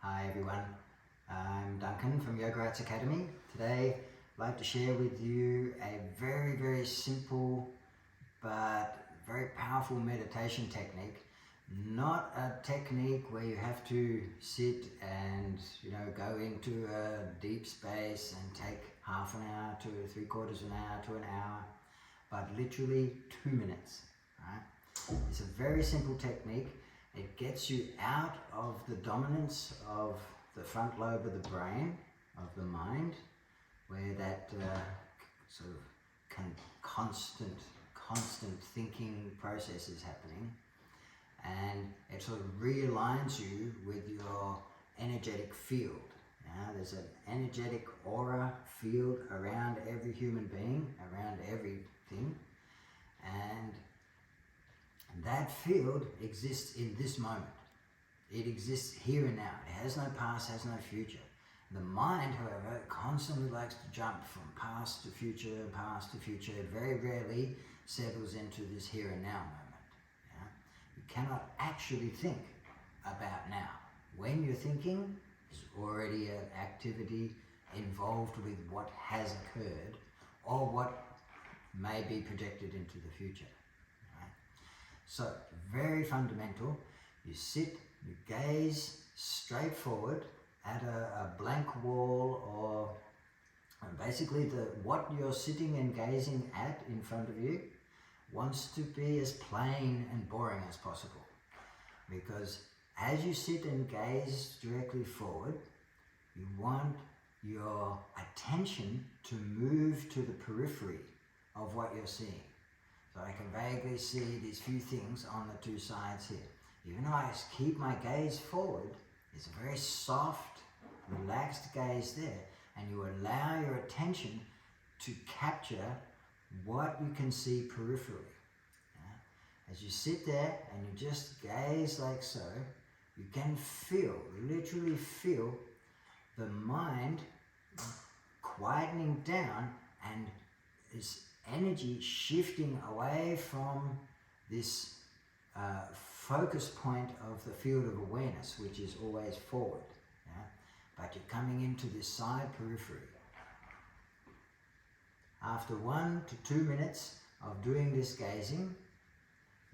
Hi everyone, I'm Duncan from Yoga Arts Academy. Today I'd like to share with you a very simple but very powerful meditation technique. Not a technique where you have to sit and go into a deep space and take half an hour to 3/4 of an hour to an hour, but literally 2 minutes. Right? It's a very simple technique. It gets you out of the dominance of the front lobe of the brain, of the mind, where that sort of constant thinking process is happening, and it sort of realigns you with your energetic field. There's an energetic aura field around every human being, around everything, and that field exists in this moment. It exists here and now. It has no past, has no future. The mind, however, constantly likes to jump from past to future. It very rarely settles into this here and now moment. You cannot actually think about now. When you're thinking, there's already an activity involved with what has occurred or what may be projected into the future. So, very fundamental. You sit, you gaze straight forward at a blank wall, or basically what you're sitting and gazing at in front of you wants to be as plain and boring as possible. Because as you sit and gaze directly forward, you want your attention to move to the periphery of what you're seeing. So I can vaguely see these few things on the two sides here. Even though I keep my gaze forward, it's a very soft, relaxed gaze there, and you allow your attention to capture what you can see peripherally. As you sit there and you just gaze like so, you can literally feel the mind quietening down and this energy shifting away from this focus point of the field of awareness, which is always forward. But you're coming into this side periphery. After 1 to 2 minutes of doing this gazing,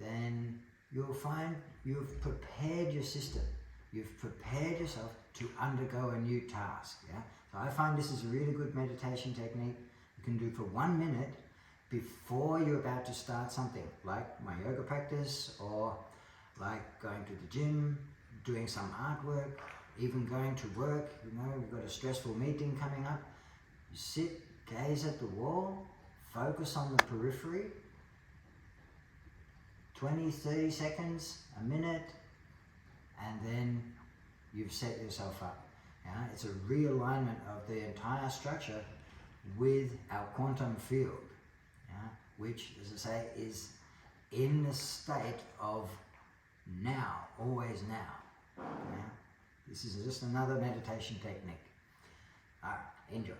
then you'll find you've prepared your system. You've prepared yourself to undergo a new task. So I find this is a really good meditation technique. You can do for 1 minute before you're about to start something, like my yoga practice, or like going to the gym, doing some artwork, even going to work. We've got a stressful meeting coming up. You sit, gaze at the wall, focus on the periphery, 20, 30 seconds, a minute, and then you've set yourself up. It's a realignment of the entire structure with our quantum field, which, as I say, is in the state of now, always now. This is just another meditation technique. All right, enjoy.